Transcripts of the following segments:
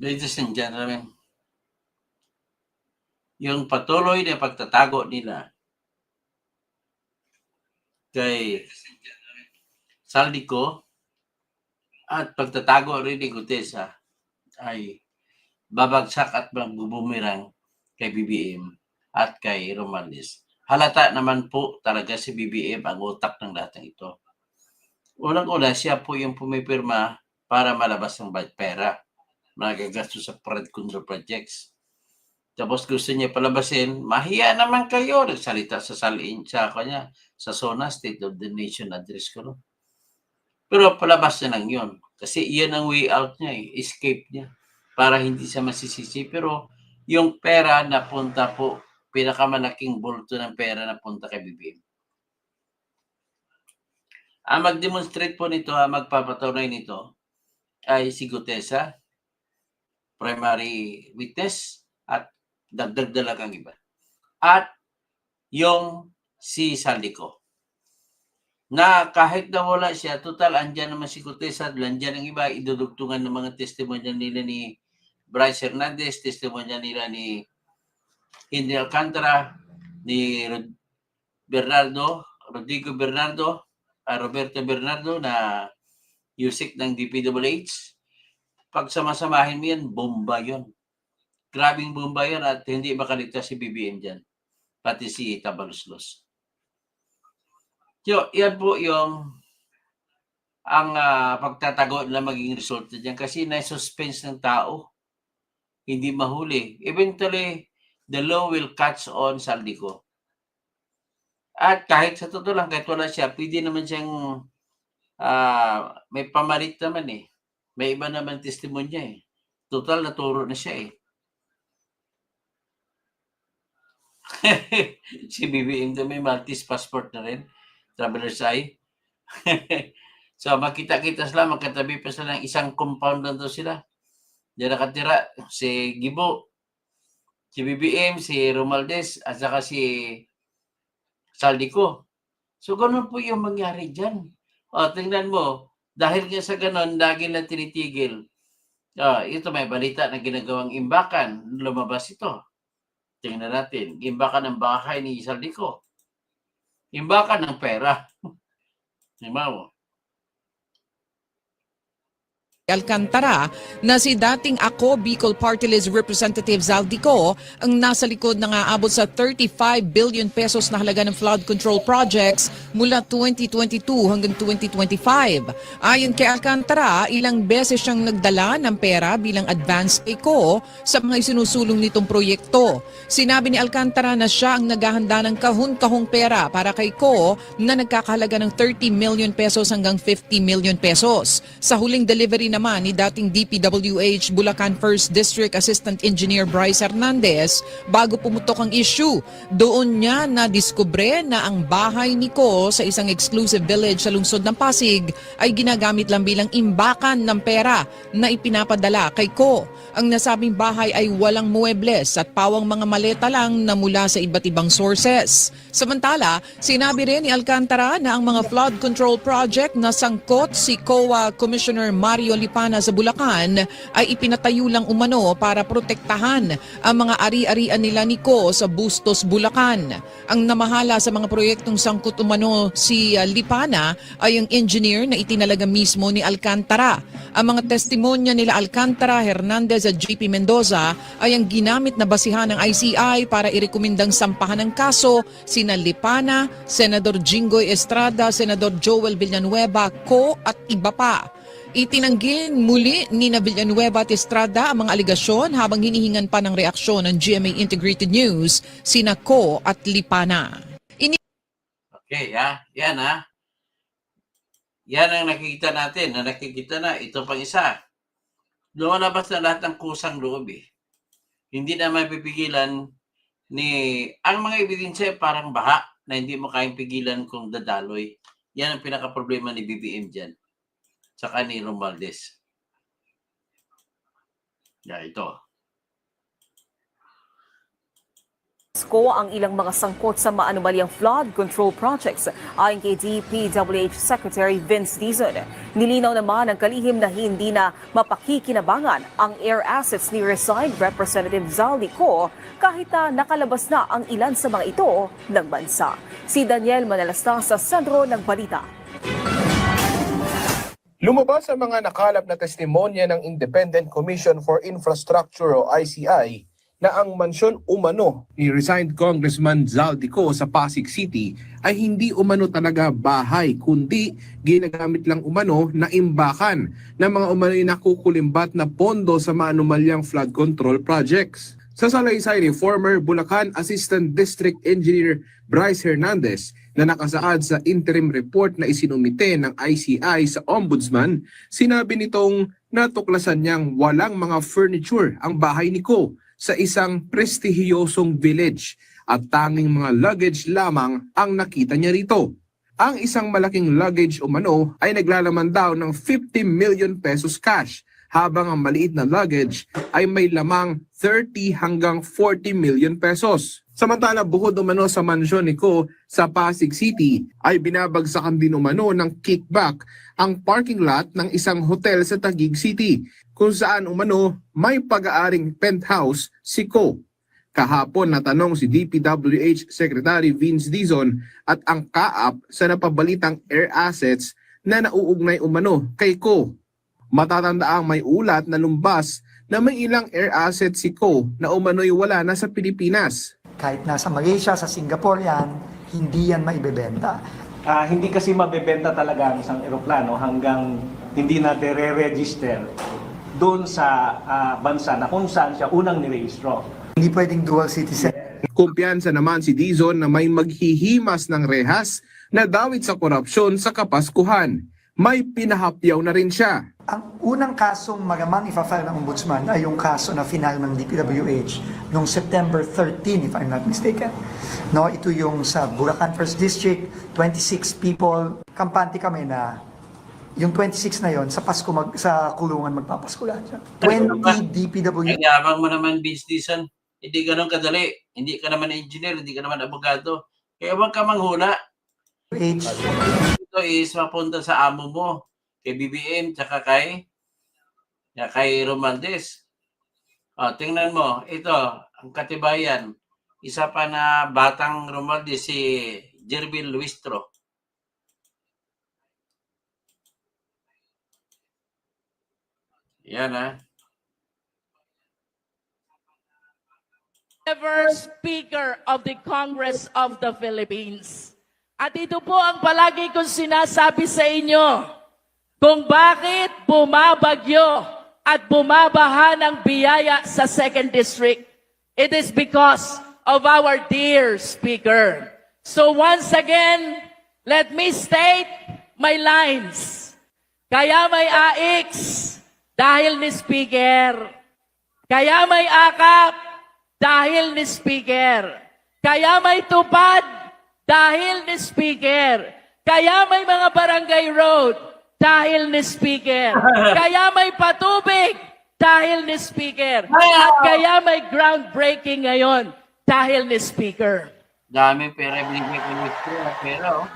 Ladies and gentlemen, yung patuloy na pagtatago nila kay Saldico at pagtatago rin ni Gutesa ay babagsak at magbubumirang kay BBM at kay Romualdez. Halata naman po talaga si BBM ang utak ng lahat ng ito. Unang-una, siya po yung pumipirma para malabas ng pera, magagastos sa flood control projects. Tapos gusto niya palabasin, mahiya naman kayo, nagsalita sa salin sa kanya, sa SONA, State of the Nation Address ko. No? Pero palabas na lang yun. Kasi iyan ang way out niya, escape niya. Para hindi siya masisisi. Pero yung pera na punta po, pinakamalaking bulto ng pera na punta kay BBM. Ang mag-demonstrate po nito, ang magpapatunay nito, ay si Gutesa, primary witness, at dagdag dalagang iba. At yung si Saldico. Na kahit nawala siya, total, andyan naman si Gutesa, andyan ang iba, idudugtungan ng mga testimonya nila ni Bryce Hernandez, testimonya nila ni Henry Alcantara, ni Rodrigo Bernardo, Roberto Bernardo na USIC ng DPWH. Pag samasamahin mo yan, bomba yun. Grabing bomba yun at hindi makaligtas si BBM dyan. Pati si Tabaluslos. So, yan po yung ang pagtatago na maging resulta dyan kasi na-suspense ng tao. Hindi mahuli. Eventually, the law will catch on Saldico. At kahit sa totoo lang, kahit wala siya, pwede naman siyang may pamalit naman eh. May iba naman testimonya eh. Total, naturo na siya eh. Si BBM may Maltese passport na rin. Traveler's eye. So, makita-kita sila, magkatabi pa sila ng isang compound na doon sila. Diyan nakatira si Gibo, si BBM, si Romualdez, at saka si Saldico. So, ganun po yung mangyari dyan. O, tingnan mo, dahil nga sa ganun, lagi na tinitigil. Ito may balita na ginagawang imbakan. Lumabas ito. Tingnan natin. Imbakan ng bahay ni Saldico. Imbakan ng pera. Himaw. Alcantara na si dating Ako Bicol Party List Representative Zaldico ang nasa likod ng aabot sa 35 billion pesos na halaga ng flood control projects mula 2022 hanggang 2025. Ayon kay Alcantara, ilang beses siyang nagdala ng pera bilang advance pay ko sa mga isinusulong nitong proyekto. Sinabi ni Alcantara na siya ang naghahanda ng kahon-kahong pera para kay Ko na nagkakahalaga ng 30 million pesos hanggang 50 million pesos. Sa huling delivery naman ni dating DPWH Bulacan 1st District Assistant Engineer Bryce Hernandez, bago pumutok ang issue, doon niya nadiskubre na ang bahay ni Ko sa isang exclusive village sa lungsod ng Pasig ay ginagamit lang bilang imbakan ng pera na ipinapadala kay Ko. Ang nasabing bahay ay walang muebles at pawang mga maleta lang na mula sa iba't ibang sources. Samantala, sinabi rin ni Alcantara na ang mga flood control project na sangkot si COA Commissioner Mario Lipana sa Bulacan ay ipinatayo lang umano para protektahan ang mga ari-arian nila ni Ko sa Bustos, Bulacan. Ang namahala sa mga proyektong sangkot umano si Lipana ay ang engineer na itinalaga mismo ni Alcantara. Ang mga testimonya nila Alcantara, Hernandez at JP Mendoza ay ang ginamit na basihan ng ICI para irekomendang sampahan ng kaso sina Lipana, Senador Jinggoy Estrada, Senador Joel Villanueva, Ko at iba pa. Itinanggi muli ni Villanueva at Estrada ang mga aligasyon habang hinihingan pa ng reaksyon ng GMA Integrated News sina Ko at Lipana. Okay, yan Yan ang nakikita natin, na nakikita na ito pang isa. Lumalabas na lahat ng kusang loob eh. Hindi na mapipigilan ni ang mga ebidensya parang baha na hindi mo kayang pigilan kung dadaloy. Yan ang pinaka-problema ni BBM dyan. Saka ni Romualdez. Ito. Ko ang ilang mga sangkot sa maanumalyang flood control projects ayon kay DPWH Secretary Vince Dizon. Nilinaw naman ng kalihim na hindi na mapakikinabangan ang air assets ni resigned Representative Zaldi Co kahit na nakalabas na ang ilan sa mga ito ng bansa. Si Daniel Manalasta sa sentro ng balita. Lumabas ang mga nakalap na testimonya ng Independent Commission for Infrastructure o ICI na ang mansyon umano ni resigned Congressman Zaldico sa Pasig City ay hindi umano talaga bahay kundi ginagamit lang umano na imbakan ng mga umano'y nakukulimbat na pondo sa maanumalyang flood control projects. Sa salaysay ni former Bulacan Assistant District Engineer Bryce Hernandez na nakasaad sa interim report na isinumite ng ICI sa Ombudsman, sinabi nitong natuklasan niyang walang mga furniture ang bahay ni Ko sa isang prestihiyosong village at tanging mga luggage lamang ang nakita niya rito. Ang isang malaking luggage umano ay naglalaman daw ng 50 million pesos cash habang ang maliit na luggage ay may lamang 30 hanggang 40 million pesos. Samantala bukod umano sa mansyon ni Ko sa Pasig City ay binabagsakan din umano ng kickback ang parking lot ng isang hotel sa Taguig City kung saan umano may pag-aaring penthouse si Ko. Kahapon natanong si DPWH Secretary Vince Dizon at ang kaap sa napabalitang air assets na nauugnay umano kay Ko. Matatandaang may ulat na lumbas na may ilang air assets si Ko na umano'y wala na sa Pilipinas. Kahit nasa Malaysia, sa Singapore yan, hindi yan maibebenta. Hindi kasi mabebenta talaga ang isang eroplano hanggang hindi na re-register doon sa bansa na kung saan siya unang nirehistro. Hindi pwedeng dual citizen. Kumpiyansa naman si Dizon na may maghihimas ng rehas na dawit sa korupsyon sa Kapaskuhan. May pinahapyaw na rin siya. Ang unang kasong magamang ipa-file ng Ombudsman ay yung kaso na final ng DPWH noong September 13, if I'm not mistaken. No, ito yung sa Bulacan 1st District, 26 people. Kampante kami na yung 26 na yon sa Pasko sa kulungan magpapaskulan siya. 20 DPWH. Kayabang mo naman, Vince Dizon. Hindi ganun kadali. Hindi ka naman engineer, hindi ka naman abogado. Kaya wag ka manghula. Ito is mapunta sa amo mo, kay BBM, tsaka kay Romualdez. Tingnan mo, ito, ang katibayan. Isa pa na batang Romualdez, si Jervin Luistro. Yan Ever Speaker of the Congress of the Philippines. At ito po ang palagi kong sinasabi sa inyo kung bakit bumabagyo at bumabaha ng biyaya sa 2nd District. It is because of our dear Speaker. So once again, let me state my lines. Kaya may AX dahil ni Speaker. Kaya may akap dahil ni Speaker. Kaya may tupad dahil ni Speaker. Kaya may mga barangay road dahil ni Speaker. Kaya may patubig dahil ni Speaker. At kaya may groundbreaking ngayon dahil ni Speaker. Dami pera binigay ko nito, pero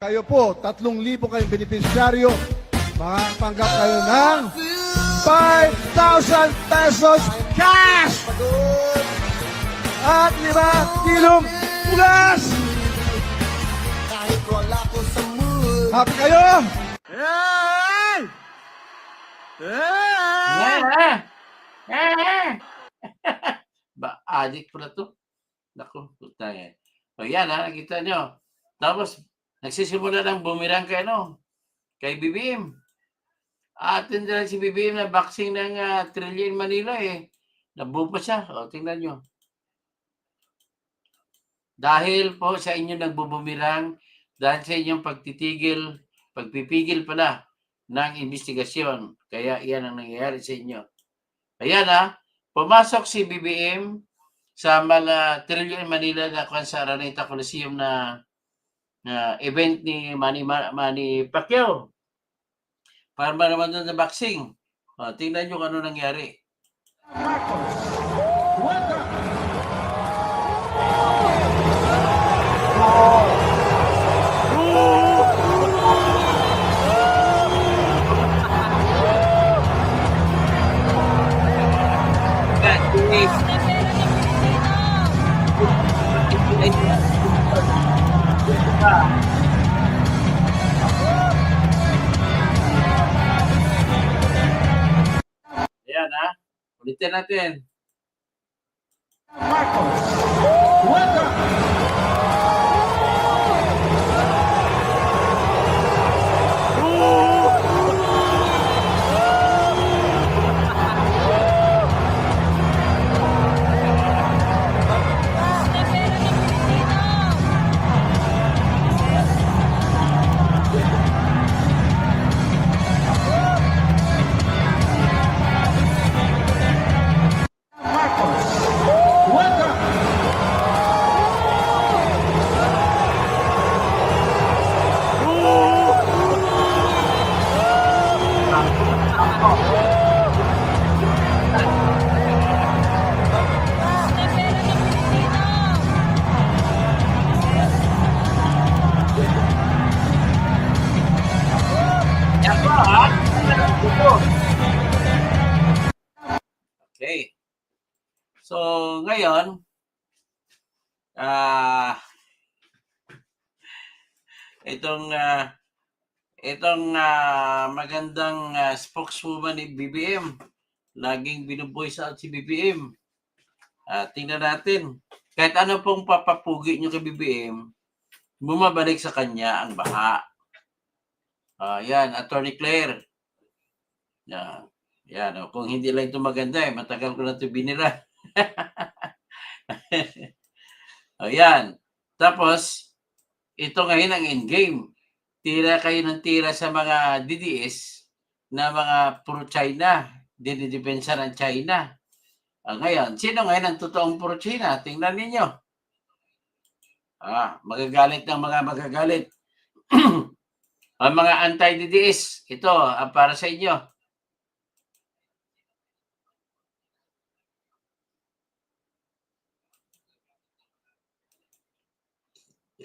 Kayo po, 3,000 kayong beneficiaryo, makapanggap kayo ng 5,000 pesos cash! At 5 kilong ulas! Happy kayo! Adik pala to. Naku, puta yan. O yan nakita nyo. Tapos, nagsisimula ng bumirang kay BBM. Atin din si BBM na boxing ng Trillion Manila Nabuo pa siya. O, tingnan nyo. Dahil po sa inyo nagbubumirang, dahil sa inyong pagpipigil pala ng investigasyon. Kaya yan ang nangyayari sa inyo. Ayan pumasok si BBM sa Trillion Manila na sa Araneta Coliseum na event ni Manny Pacquiao. Para naman doon na boxing. Tingnan nyo kung ano nangyari. Ayan ha. Ulitin natin. Yan po ha. Okay. So, ngayon, itong magandang spokeswoman ni BBM, laging binuvoice out si BBM. Tingnan natin. Kahit ano pong papapugi nyo kay BBM, bumabalik sa kanya ang baha. Yan, Attorney Claire. Yan, kung hindi lang ito maganda, matagal ko na ito binira. Yan. Tapos, ito ngayon ang endgame. Tira kayo ng tira sa mga DDS na mga pro-China, dinidepensa ng China. Ngayon, sino ngayon ang totoong pro-China? Tingnan ninyo. Magagalit ng mga magagalit. Ang mga anti-DDS, ito, para sa inyo.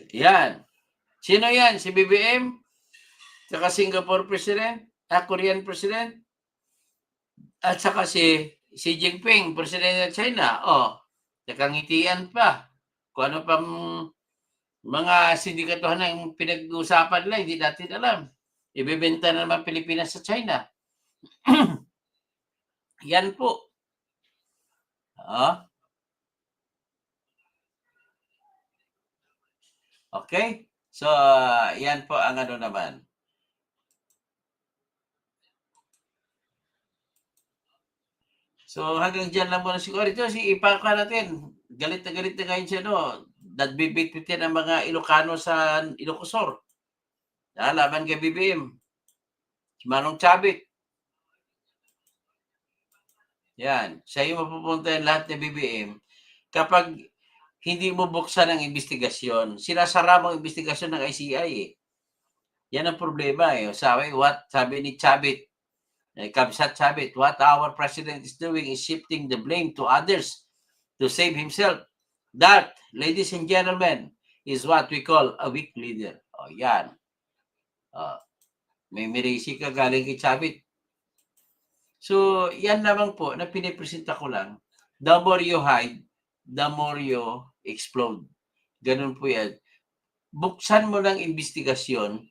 Yan. Sino yan? Si BBM? Saka Singapore President? Korean President? At saka si Xi Jinping, President ng China. Nakangitian pa. Kung ano pang mga sindikatuhan na yung pinag-uusapan nila, hindi natin alam. Ibebenta na naman Pilipinas sa China. Yan po. Okay? So, yan po ang ano naman. So, hanggang dyan lang muna siguro. Ito, si Ipaka natin. Galit na ngayon siya, no? Nagbibitbitin ang mga Ilocano sa Ilocosur. Laban kay BBM. Si Manong Chavit. Yan. Siya yung mapupunta yung lahat ng BBM. Kapag hindi mo buksan ang investigasyon, sinasara mo ang investigasyon ng ICI. Yan ang problema. Sabi ni Chavit, Kamsat Chavit, what our president is doing is shifting the blame to others to save himself. That, ladies and gentlemen, is what we call a weak leader. Yan. May mirisi ka galing kay Chavit. So, yan naman po na pinipresenta ko lang. The more you hide, the more you explode. Ganun po yan. Buksan mo ng investigasyon.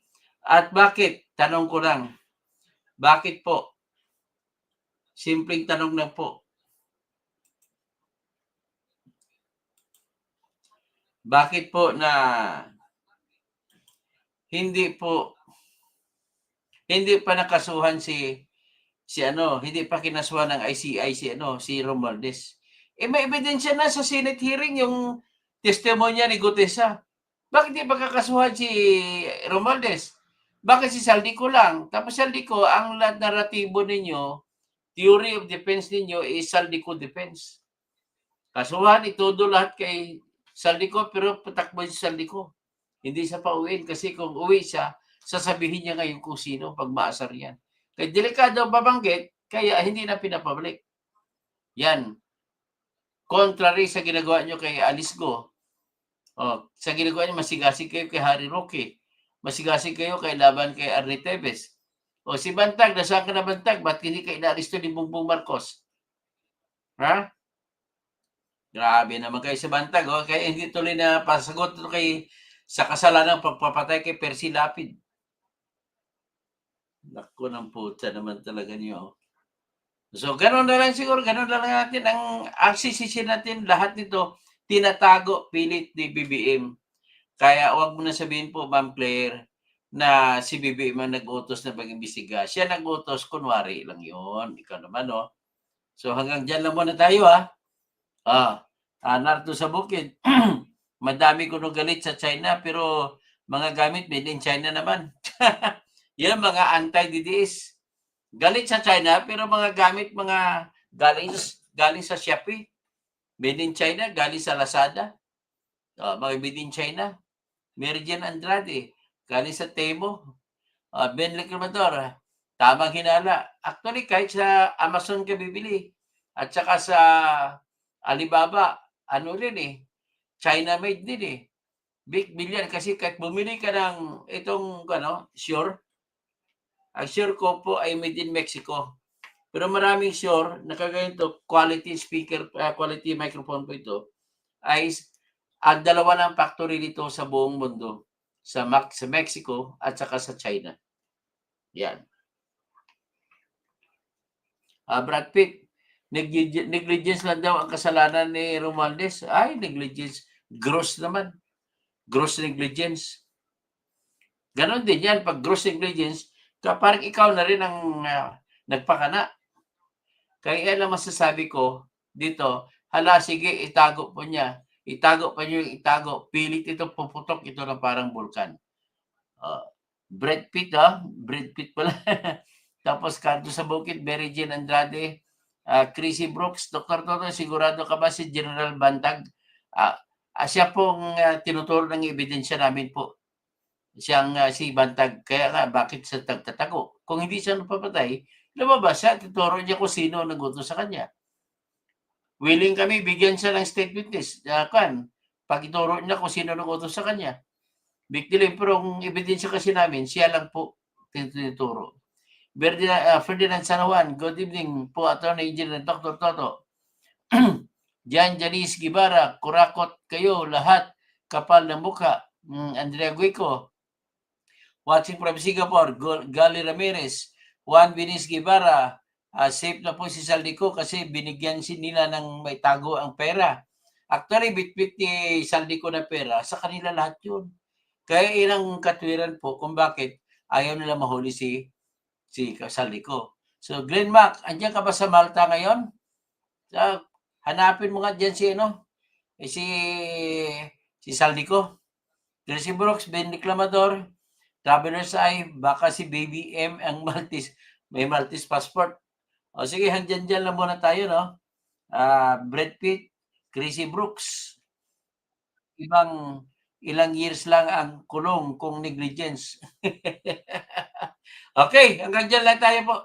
At bakit? Tanong ko lang. Bakit po? Simpleng tanong lang po. Bakit po na hindi pa nakasuhan hindi pa kinasuhan ng ICI si Romualdez. May ebidensya na sa Senate hearing yung testimonya ni Gutesa. Bakit di pa kakasuhan si Romualdez? Bakit si Saldico lang? Tapos Saldico, ang naratibo ninyo, theory of defense ninyo is Saldico defense. Kasuhan, itodo lahat kay Saldico, pero patakbo si Saldico. Hindi siya pauwiin kasi kung uwi siya, sasabihin niya ngayon kung sino pag maasar yan. Kaya delikado babanggit, kaya hindi na pinapablik. Yan. Contrary sa ginagawa nyo kay Alisgo. Sa ginagawa nyo, masigasig kayo kay Harry Roque. Masigasig kayo kay laban kay Arnie Tevez. Si Bantag, nasaan ka na Bantag? Ba't hindi kayo inaaristo ni Bongbong Marcos? Ha? Grabe naman kayo sa bantag, oh. Kaya hindi tuloy na pasagot ito sa kasalanan ng pagpapatay kay Percy Lapid. Naku ng puta naman talaga niyo. So, gano'n na lang siguro, gano'n na lang natin. Ang sisisi natin, lahat nito, tinatago, pilit ni BBM. Kaya wag mo na sabihin po, Ma'am Claire, na si BBM ang nag-utos na mag-imbestiga. Siya nag-utos, kunwari lang yon. Ikaw naman, no? So, hanggang dyan lang muna tayo, ha? Narito sa bukid. Madami ko nung galit sa China, pero mga gamit made in China naman. Yan mga anti-DDS. Galit sa China, pero mga gamit, mga galing sa Shopee. Made in China, galing sa Lazada. Mga made in China. Meridian Andrade, galing sa Temo. Ben Reclamador, tamang hinala. Actually, kahit sa Amazon ka bibili. At saka sa Alibaba, ano rin eh, China made din eh. Big billion kasi kahit bumili ka ng itong Shure, ang Shure ko po ay made in Mexico. Pero maraming Shure na kagaya quality speaker, quality microphone po ito, ay ang dalawa ng factory dito sa buong mundo, sa Mexico at saka sa China. Yan. Brad Pitt, negligence lang daw ang kasalanan ni Romualdez. Ay, negligence. Gross naman. Gross negligence. Ganon din yan. Pag gross negligence, parang ikaw na rin ang nagpakana. Kaya yan ang masasabi ko dito, hala, sige, itago po niya. Itago pa niyo yung itago. Pilit ito, puputok ito na parang vulkan. Brad Pitt, Brad Pitt pala. Tapos kanto sa bukid, Mary Jane Andrade, Chrissy Brooks, Dr. Toto, sigurado ka ba si General Bantag? Siya pong tinuturo ng ebidensya namin po. Siyang si Bantag. Kaya nga, bakit sa tagtatago? Kung hindi siya napapatay, lumabas siya, tuturo niya kung sino nagutos sa kanya. Willing kami, bigyan siya ng state witness. Pag ituro niya kung sino nagutos sa kanya. Big deal. Pero kung ebidensya kasi namin, siya lang po tinuturo. Ferdinand San Juan, good evening po, Attorney Engineer Dr. Toto. Janice Guevara, kurakot kayo lahat, kapal ng mukha. Andrea Guico, watching from Singapore. Gali Ramirez, Juan Vinis Guevara, safe na po si Saldico kasi binigyan nila ng may tago ang pera. Actually, bit-bit ni Saldico na pera, sa kanila lahat yun. Kaya ilang katwiran po kung bakit ayaw nila mahuli si Saldico. So, Glenn Mac, andyan ka ba sa Malta ngayon? Hanapin mo nga dyan si Saldico. Si Brooks, Ben Reclamador, Traveler's Eye, baka si Baby M ang may Maltese passport. O sige, hanggang dyan lang muna tayo, no? Brad Pitt, Chrissy Brooks, ilang years lang ang kulong kung negligence. Okay, hanggang dyan lang tayo po.